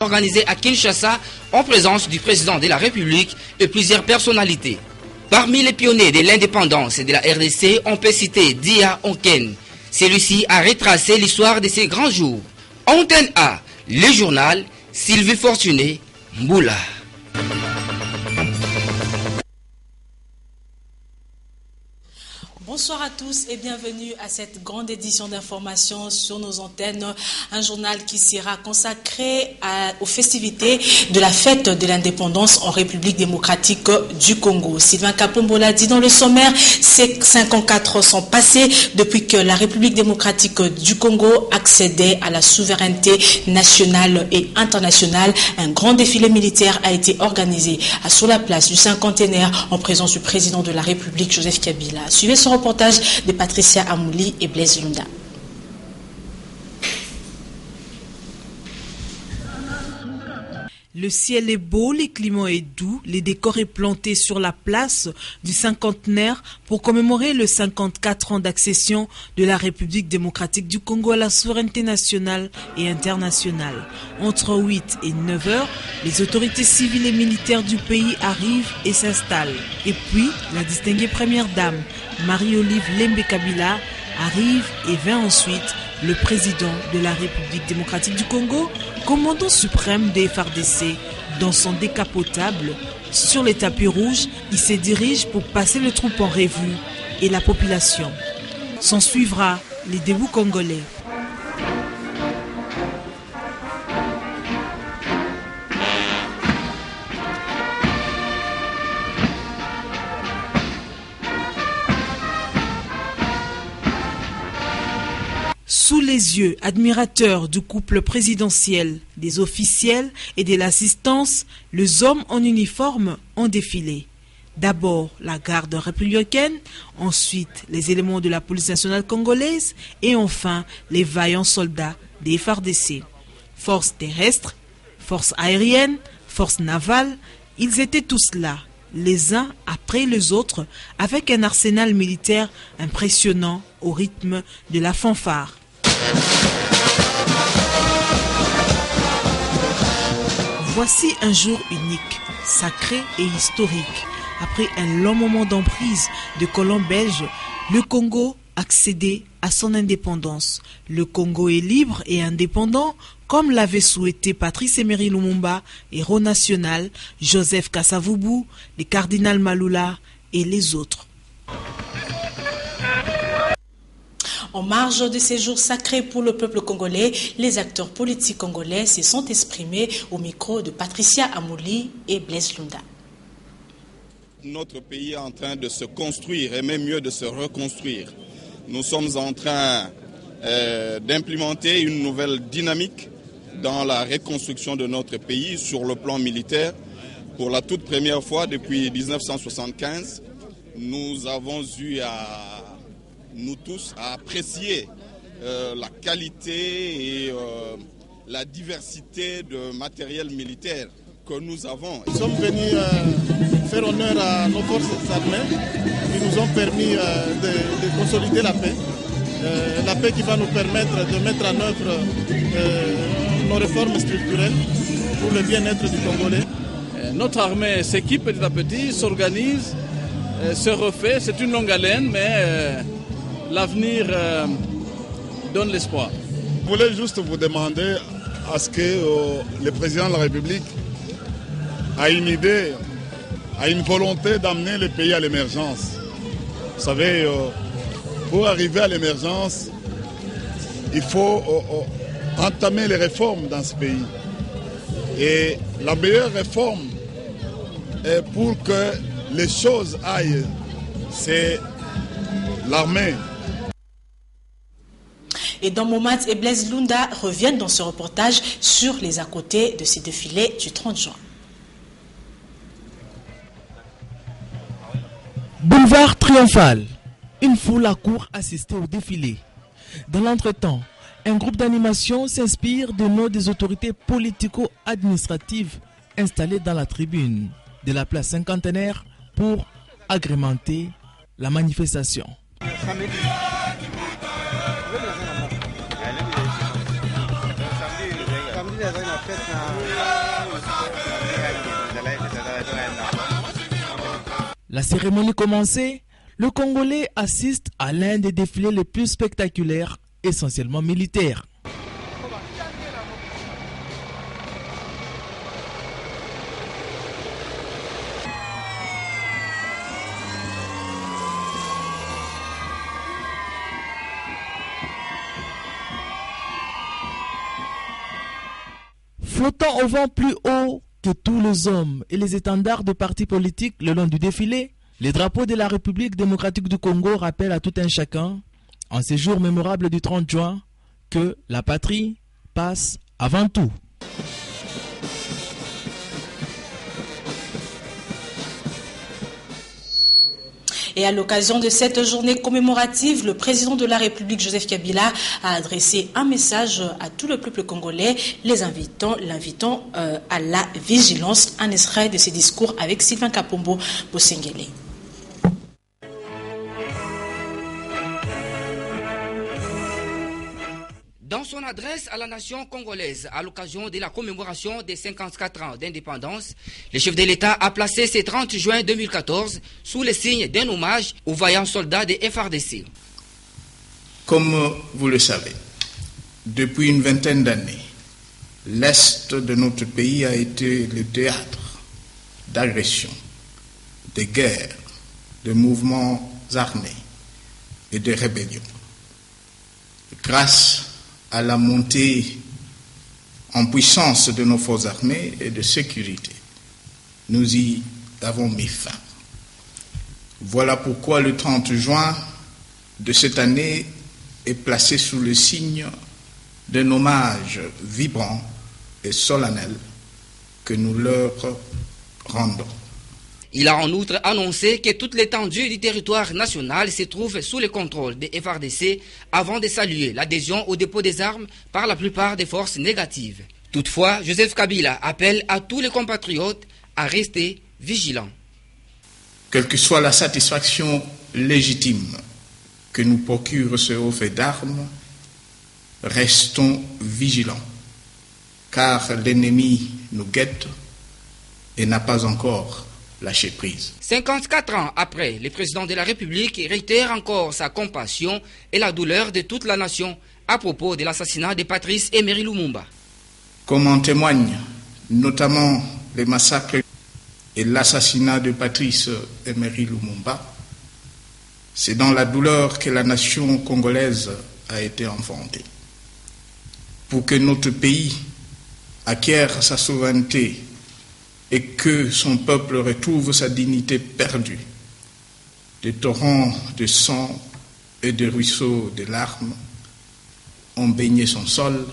organisé à Kinshasa en présence du président de la République et plusieurs personnalités. Parmi les pionniers de l'indépendance de la RDC, on peut citer Dia Onken. Celui-ci a retracé l'histoire de ces grands jours. Antenne A, le journal, Sylvie Fortuné, Mboula. Bonsoir à tous et bienvenue à cette grande édition d'information sur nos antennes. Un journal qui sera consacré aux festivités de la fête de l'indépendance en République démocratique du Congo. Sylvain Kapombola dit dans le sommaire, ces 54 ans sont passés depuis que la République démocratique du Congo accédait à la souveraineté nationale et internationale. Un grand défilé militaire a été organisé sur la place du cinquantenaire en présence du président de la République, Joseph Kabila. Suivez ce reportage de Patricia Amouli et Blaise Lunda. Le ciel est beau, le climat est doux, les décors est planté sur la place du cinquantenaire pour commémorer le 54 ans d'accession de la République démocratique du Congo à la souveraineté nationale et internationale. Entre 8 et 9 heures, les autorités civiles et militaires du pays arrivent et s'installent. Et puis, la distinguée première dame, Marie-Olive Lembe Kabila, arrive et vint ensuite le président de la République démocratique du Congo, commandant suprême des FARDC, dans son décapotable. Sur les tapis rouges, il se dirige pour passer le troupe en revue et la population. S'en suivra les débuts congolais. Sous les yeux admirateurs du couple présidentiel, des officiels et de l'assistance, les hommes en uniforme ont défilé. D'abord la garde républicaine, ensuite les éléments de la police nationale congolaise et enfin les vaillants soldats des FARDC. Forces terrestres, forces aériennes, forces navales, ils étaient tous là, les uns après les autres, avec un arsenal militaire impressionnant au rythme de la fanfare. Voici un jour unique, sacré et historique. Après un long moment d'emprise de colons belges, le Congo accédait à son indépendance. Le Congo est libre et indépendant, comme l'avait souhaité Patrice Emery Lumumba, héros national, Joseph Kasavubu, le cardinal Malula et les autres. En marge de ces jours sacrés pour le peuple congolais, les acteurs politiques congolais se sont exprimés au micro de Patricia Amouli et Blaise Lunda. Notre pays est en train de se construire et même mieux de se reconstruire. Nous sommes en train d'implémenter une nouvelle dynamique dans la reconstruction de notre pays sur le plan militaire. Pour la toute première fois depuis 1975, nous avons eu nous tous à apprécier la qualité et la diversité de matériel militaire que nous avons. Nous sommes venus faire honneur à nos forces armées qui nous ont permis de consolider la paix qui va nous permettre de mettre en œuvre nos réformes structurelles pour le bien-être du Congolais. Notre armée s'équipe petit à petit, s'organise, se refait. C'est une longue haleine, mais l'avenir donne l'espoir. Je voulais juste vous demander à ce que le président de la République a une idée, a une volonté d'amener le pays à l'émergence. Vous savez, pour arriver à l'émergence, il faut entamer les réformes dans ce pays. Et la meilleure réforme pour que les choses aillent, c'est l'armée. Et dans Momat et Blaise Lunda reviennent dans ce reportage sur les à côté de ces défilés du 30 juin. Boulevard triomphal. Une foule accourt assister au défilé. Dans l'entretemps, un groupe d'animation s'inspire de noms des autorités politico-administratives installées dans la tribune de la place cinquantenaire pour agrémenter la manifestation. fête na La cérémonie commencée, le Congolais assiste à l'un des défilés les plus spectaculaires, essentiellement militaires. Flottant au vent plus haut que tous les hommes et les étendards de partis politiques le long du défilé, les drapeaux de la République démocratique du Congo rappellent à tout un chacun, en ces jours mémorables du 30 juin, que la patrie passe avant tout. Et à l'occasion de cette journée commémorative, le président de la République, Joseph Kabila, a adressé un message à tout le peuple congolais, l'invitant à la vigilance. Un extrait de ses discours avec Sylvain Kapombo Bosengele. Dans son adresse à la nation congolaise, à l'occasion de la commémoration des 54 ans d'indépendance, le chef de l'État a placé ce 30 juin 2014 sous le signe d'un hommage aux vaillants soldats des FARDC. Comme vous le savez, depuis une vingtaine d'années, l'Est de notre pays a été le théâtre d'agressions, de guerres, de mouvements armés et de rébellions. Grâce à la montée en puissance de nos forces armées et de sécurité, nous y avons mis fin. Voilà pourquoi le 30 juin de cette année est placé sous le signe d'un hommage vibrant et solennel que nous leur rendons. Il a en outre annoncé que toute l'étendue du territoire national se trouve sous le contrôle des FARDC avant de saluer l'adhésion au dépôt des armes par la plupart des forces négatives. Toutefois, Joseph Kabila appelle à tous les compatriotes à rester vigilants. Quelle que soit la satisfaction légitime que nous procure ce haut fait d'armes, restons vigilants, car l'ennemi nous guette et n'a pas encore lâcher prise. 54 ans après, le président de la République réitère encore sa compassion et la douleur de toute la nation à propos de l'assassinat de Patrice Emery Lumumba. Comme en témoignent notamment les massacres et l'assassinat de Patrice Emery Lumumba, c'est dans la douleur que la nation congolaise a été enfantée. Pour que notre pays acquiert sa souveraineté et que son peuple retrouve sa dignité perdue, des torrents de sang et des ruisseaux de larmes ont baigné son sol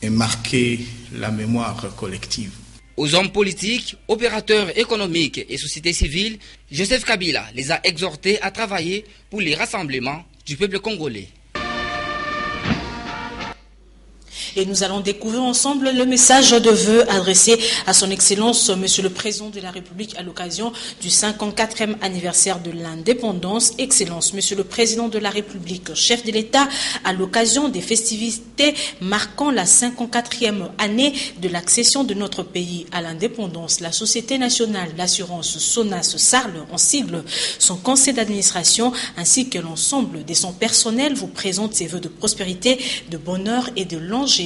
et marqué la mémoire collective. Aux hommes politiques, opérateurs économiques et sociétés civiles, Joseph Kabila les a exhortés à travailler pour les rassemblements du peuple congolais. Et nous allons découvrir ensemble le message de vœux adressé à son Excellence, Monsieur le Président de la République, à l'occasion du 54e anniversaire de l'indépendance. Excellence, Monsieur le Président de la République, chef de l'État, à l'occasion des festivités marquant la 54e année de l'accession de notre pays à l'indépendance, la Société nationale d'assurance SONAS-SARL, en sigle, son conseil d'administration ainsi que l'ensemble de son personnel vous présente ses vœux de prospérité, de bonheur et de longévité.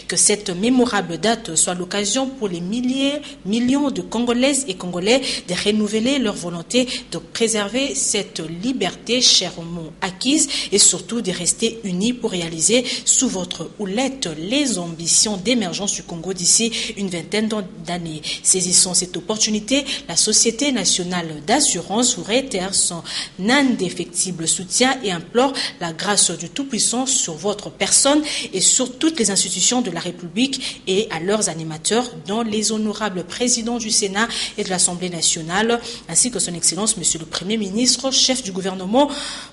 Que cette mémorable date soit l'occasion pour les millions de Congolaises et Congolais de renouveler leur volonté de préserver cette liberté chèrement acquise et surtout de rester unis pour réaliser sous votre houlette les ambitions d'émergence du Congo d'ici une vingtaine d'années. Saisissant cette opportunité, la Société nationale d'assurance vous réitère son indéfectible soutien et implore la grâce du Tout-Puissant sur votre personne et sur toutes les institutions de la République et à leurs animateurs, dont les honorables présidents du Sénat et de l'Assemblée nationale, ainsi que son Excellence, Monsieur le Premier ministre, chef du gouvernement.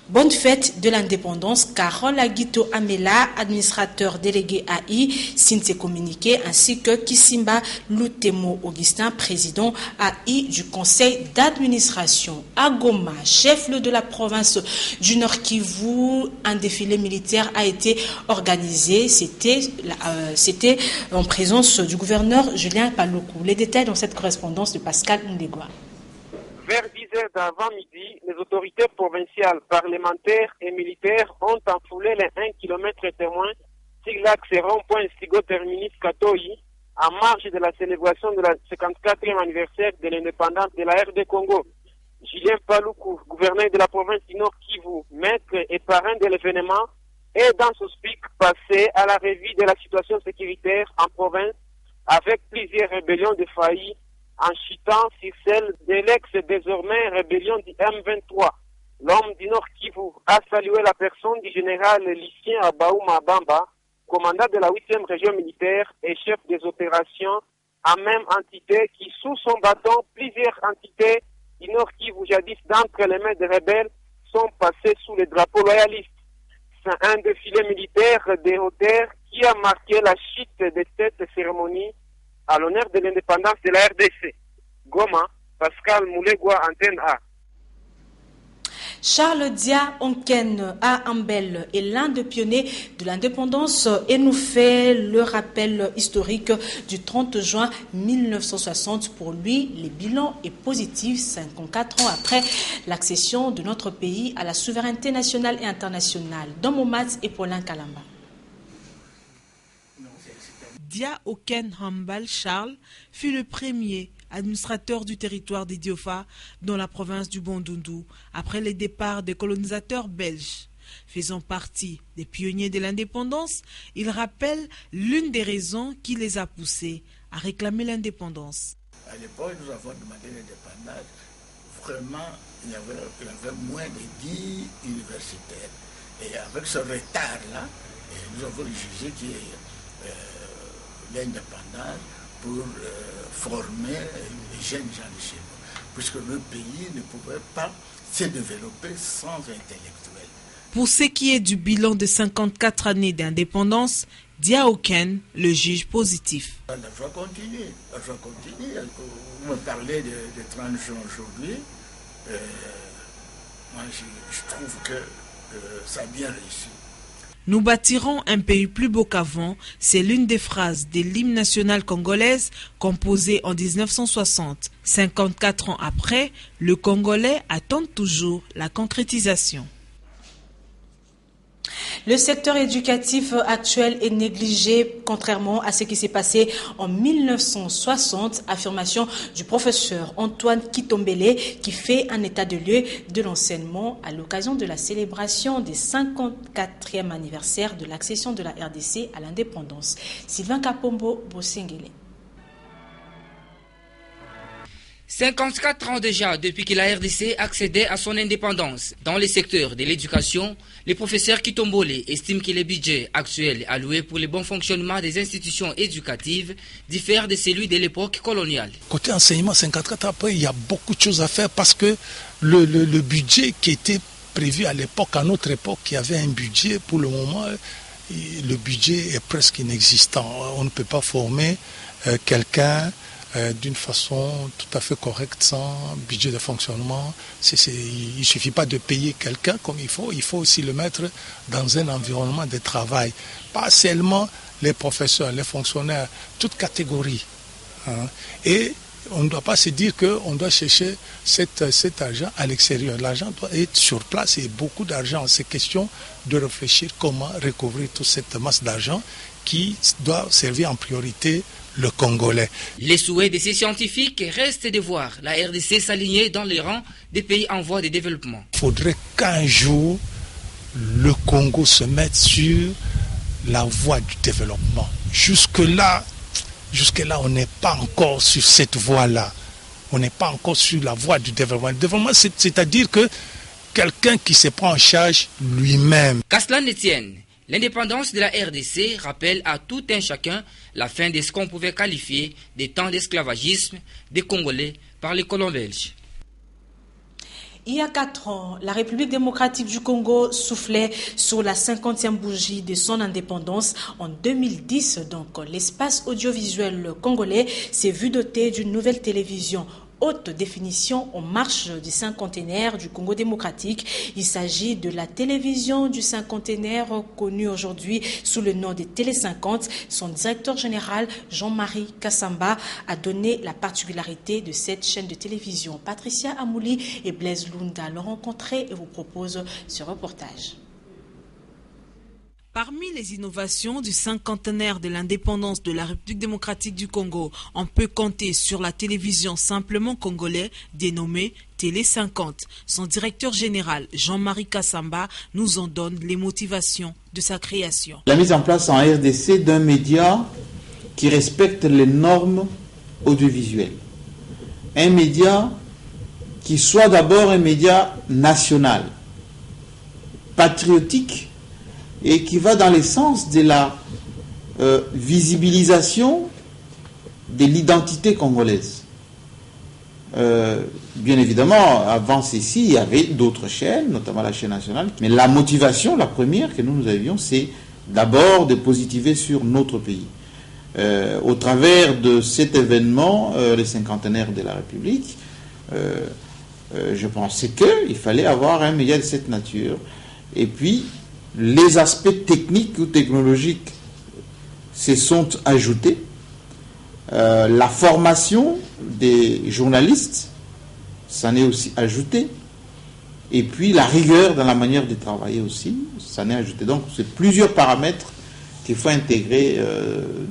Bonne fête de l'indépendance. Carole Aguito Amela, administrateur délégué AI, signe ses communiqués, ainsi que Kisimba Lutemo Augustin, président AI du conseil d'administration. À Goma, chef-lieu de la province du Nord Kivu, un défilé militaire a été organisé. C'était en présence du gouverneur Julien Paluku. Les détails dans cette correspondance de Pascal Ndegwa. heures d'avant-midi, les autorités provinciales, parlementaires et militaires ont enfoulé les 1 km témoins sur l'axe rond-point Stigo-Terminus Katoyi, en marge de la célébration de la 54e anniversaire de l'indépendance de la RD Congo. Julien Paloukou, gouverneur de la province du Nord Kivu, maître et parrain de l'événement, est dans ce speak passé à la revue de la situation sécuritaire en province avec plusieurs rébellions de faillis en chutant sur celle de l'ex-désormais rébellion du M23. L'homme du Nord Kivu a salué la personne du général Lucien Abaouma Bamba, commandant de la 8e région militaire et chef des opérations en même entité qui, sous son bâton, plusieurs entités du Nord Kivu, jadis d'entre les mains des rebelles, sont passées sous les drapeaux loyalistes. C'est un défilé militaire des hauteurs qui a marqué la chute de cette cérémonie à l'honneur de l'indépendance de la RDC. Goma, Pascal Moulegua, Antenne A. Charles Dia Onken à Ambel est l'un des pionniers de l'indépendance et nous fait le rappel historique du 30 juin 1960. Pour lui, le bilan est positif 54 ans après l'accession de notre pays à la souveraineté nationale et internationale. Dans Momat et Paulin Kalamba. Dia Oken Hambal Charles fut le premier administrateur du territoire d'Idiofa dans la province du Bandundu après le départ des colonisateurs belges. Faisant partie des pionniers de l'indépendance, il rappelle l'une des raisons qui les a poussés à réclamer l'indépendance. À l'époque, nous avons demandé l'indépendance. Vraiment, il y avait moins de 10 universitaires. Et avec ce retard-là, nous avons jugé que l'indépendance pour former les jeunes gens de chez nous, puisque le pays ne pouvait pas se développer sans intellectuels. Pour ce qui est du bilan de 54 années d'indépendance, Dia Oken le juge positif. La joie continue. Vous me parlez de 30 juin aujourd'hui. Moi, je trouve que ça a bien réussi. Nous bâtirons un pays plus beau qu'avant, c'est l'une des phrases de l'hymne national congolaise composée en 1960. 54 ans après, le Congolais attend toujours la concrétisation. Le secteur éducatif actuel est négligé, contrairement à ce qui s'est passé en 1960, affirmation du professeur Antoine Kitombele, qui fait un état de lieu de l'enseignement à l'occasion de la célébration des 54e anniversaire de l'accession de la RDC à l'indépendance. Sylvain Kapombo, Bosengele. 54 ans déjà depuis que la RDC accédait à son indépendance. Dans le secteur de l'éducation, le professeur Kitombole estime que le budget actuel alloué pour le bon fonctionnement des institutions éducatives diffère de celui de l'époque coloniale. Côté enseignement, 54 ans après, il y a beaucoup de choses à faire parce que le budget qui était prévu à l'époque, à notre époque, il y avait un budget, pour le moment, le budget est presque inexistant. On ne peut pas former quelqu'un d'une façon tout à fait correcte, sans budget de fonctionnement. Il ne suffit pas de payer quelqu'un comme il faut aussi le mettre dans un environnement de travail. Pas seulement les professeurs, les fonctionnaires, toute catégorie. Et on ne doit pas se dire qu'on doit chercher cet argent à l'extérieur. L'argent doit être sur place et beaucoup d'argent. C'est question de réfléchir comment recouvrir toute cette masse d'argent qui doit servir en priorité le Congolais. Les souhaits de ces scientifiques restent de voir la RDC s'aligner dans les rangs des pays en voie de développement. Il faudrait qu'un jour, le Congo se mette sur la voie du développement. Jusque-là, on n'est pas encore sur cette voie-là. On n'est pas encore sur la voie du développement. Le développement, c'est-à-dire que quelqu'un qui se prend en charge lui-même. Kaslan Etienne. L'indépendance de la RDC rappelle à tout un chacun la fin de ce qu'on pouvait qualifier des temps d'esclavagisme des Congolais par les colons belges. Il y a 4 ans, la République démocratique du Congo soufflait sur la 50e bougie de son indépendance. En 2010, donc, l'espace audiovisuel congolais s'est vu doté d'une nouvelle télévision haute définition en marche du cinquantenaire du Congo démocratique. Il s'agit de la télévision du cinquantenaire connue aujourd'hui sous le nom de Télé 50. Son directeur général, Jean-Marie Kassamba, a donné la particularité de cette chaîne de télévision. Patricia Amouli et Blaise Lunda l'ont rencontré et vous proposent ce reportage. Parmi les innovations du cinquantenaire de l'indépendance de la République démocratique du Congo, on peut compter sur la télévision simplement congolais dénommée Télé 50. Son directeur général, Jean-Marie Kassamba, nous en donne les motivations de sa création. La mise en place en RDC d'un média qui respecte les normes audiovisuelles. Un média qui soit d'abord un média national, patriotique, et qui va dans le sens de la visibilisation de l'identité congolaise. Bien évidemment, avant ceci, il y avait d'autres chaînes, notamment la chaîne nationale, mais la motivation, la première que nous avions, c'est d'abord de positiver sur notre pays. Au travers de cet événement, le cinquantenaire de la République, je pensais qu'il fallait avoir un média de cette nature. Et puis, les aspects techniques ou technologiques se sont ajoutés. La formation des journalistes s'en est aussi ajoutée. Et puis la rigueur dans la manière de travailler aussi s'en est ajoutée. Donc c'est plusieurs paramètres qu'il faut intégrer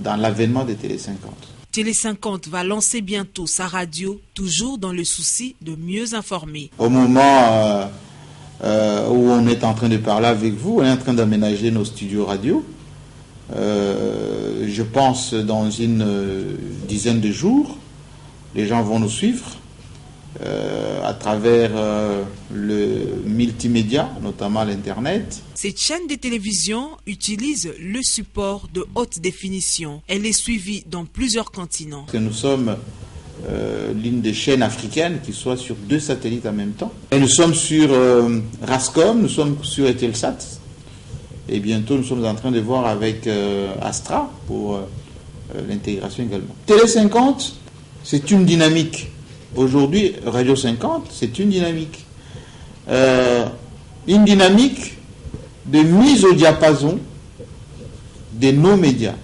dans l'avènement des Télé 50. Télé 50 va lancer bientôt sa radio, toujours dans le souci de mieux informer. Au moment où on est en train de parler avec vous, on est en train d'aménager nos studios radio. Je pense dans une dizaine de jours, les gens vont nous suivre à travers le multimédia, notamment l'Internet. Cette chaîne de télévision utilise le support de haute définition. Elle est suivie dans plusieurs continents. Nous sommes l'une des chaînes africaines qui soit sur 2 satellites en même temps. Et nous sommes sur Rascom, nous sommes sur Eutelsat. Et bientôt, nous sommes en train de voir avec Astra pour l'intégration également. Télé 50, c'est une dynamique. Aujourd'hui, Radio 50, c'est une dynamique. Une dynamique de mise au diapason de nos médias,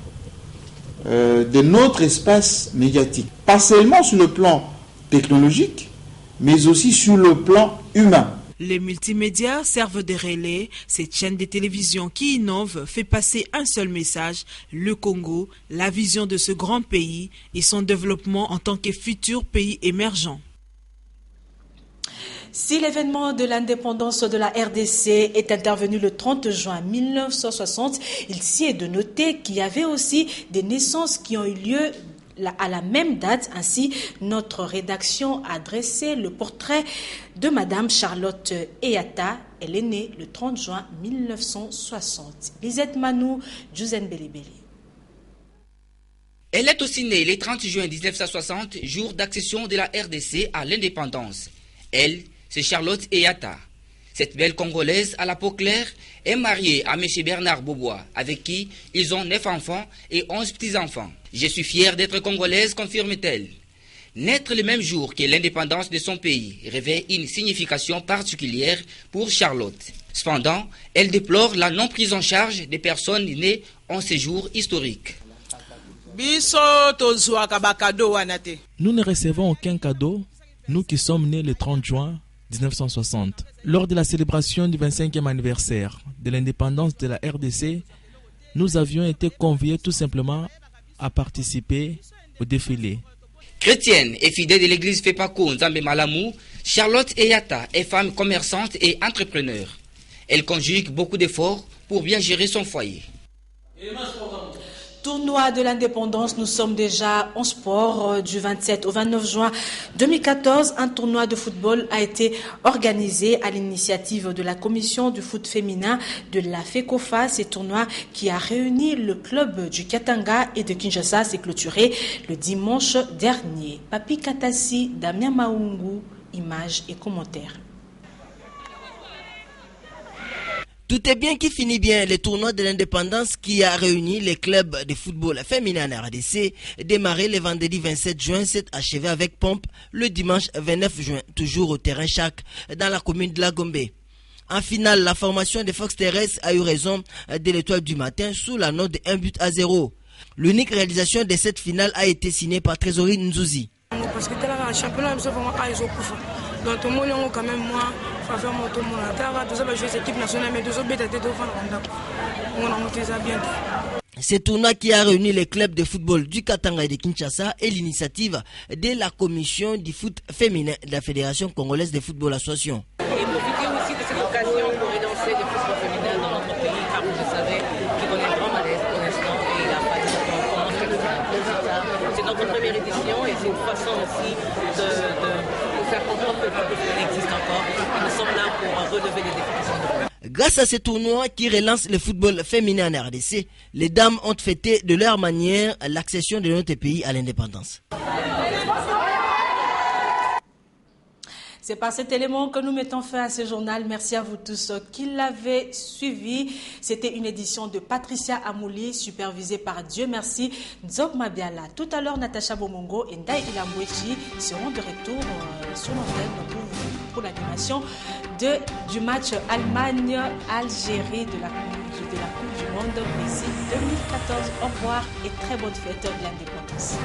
de notre espace médiatique. Pas seulement sur le plan technologique, mais aussi sur le plan humain. Les multimédias servent de relais. Cette chaîne de télévision qui innove fait passer un seul message, le Congo, la vision de ce grand pays et son développement en tant que futur pays émergent. Si l'événement de l'indépendance de la RDC est intervenu le 30 juin 1960, il s'y est de noter qu'il y avait aussi des naissances qui ont eu lieu à la même date. Ainsi, notre rédaction a dressé le portrait de Madame Charlotte Eyata. Elle est née le 30 juin 1960. Lisette Manou, Juzen Belibeli. Elle est aussi née le 30 juin 1960, jour d'accession de la RDC à l'indépendance. Elle, c'est Charlotte Eyata. Cette belle Congolaise à la peau claire est mariée à M. Bernard Bobois, avec qui ils ont 9 enfants et 11 petits-enfants. Je suis fière d'être congolaise, confirme-t-elle. Naître le même jour que l'indépendance de son pays revêt une signification particulière pour Charlotte. Cependant, elle déplore la non-prise en charge des personnes nées en ces jours historiques. Nous ne recevons aucun cadeau, nous qui sommes nés le 30 juin 1960. Lors de la célébration du 25e anniversaire de l'indépendance de la RDC, nous avions été conviés tout simplement à participer au défilé. Chrétienne et fidèle de l'église Fepako Nzambe Malamou, Charlotte Eyata est femme commerçante et entrepreneur. Elle conjugue beaucoup d'efforts pour bien gérer son foyer. Tournoi de l'indépendance, nous sommes déjà en sport. Du 27 au 29 juin 2014, un tournoi de football a été organisé à l'initiative de la commission du foot féminin de la FECOFA. Ce tournoi qui a réuni le club du Katanga et de Kinshasa s'est clôturé le dimanche dernier. Papi Katassi, Damien Maungu, images et commentaires. Tout est bien qui finit bien. Le tournoi de l'indépendance qui a réuni les clubs de football féminin en RDC, démarré le vendredi 27 juin, s'est achevé avec pompe le dimanche 29 juin, toujours au terrain Chac, dans la commune de la Gombe. En finale, la formation des Fox Terrestres a eu raison dès l'étoile du matin sous la note de 1-0. L'unique réalisation de cette finale a été signée par Trésorerie Nzouzi. Parce que dans le championnat, nous avons donc tout le monde quand même moi, faire mon tour mon attaque, deux autres équipes nationales, mais deux autres bêtes de on a monté ça bien. Ce tournoi qui a réuni les clubs de football du Katanga et de Kinshasa est l'initiative de la commission du foot féminin de la Fédération congolaise de football association. Et profiter aussi de cette occasion pour relancer le football féminin dans notre pays, car vous savez qu'il connaît un grand malaise pour l'instant et il a fallu qu'on commence quelque chose. C'est notre première édition et c'est une façon aussi de faire comprendre que le football féminin existe encore et nous sommes là pour relever les définitions. Grâce à ce tournoi qui relance le football féminin en RDC, les dames ont fêté de leur manière l'accession de notre pays à l'indépendance. C'est par cet élément que nous mettons fin à ce journal. Merci à vous tous qui l'avez suivi. C'était une édition de Patricia Amouli, supervisée par Dieu merci Nzok Mabiala. Tout à l'heure, Natacha Bomongo et Ndaï Ilambouechi seront de retour sur l'antenne pour l'animation du match Allemagne-Algérie de la Coupe du Monde Brésil 2014. Au revoir et très bonne fête de l'indépendance.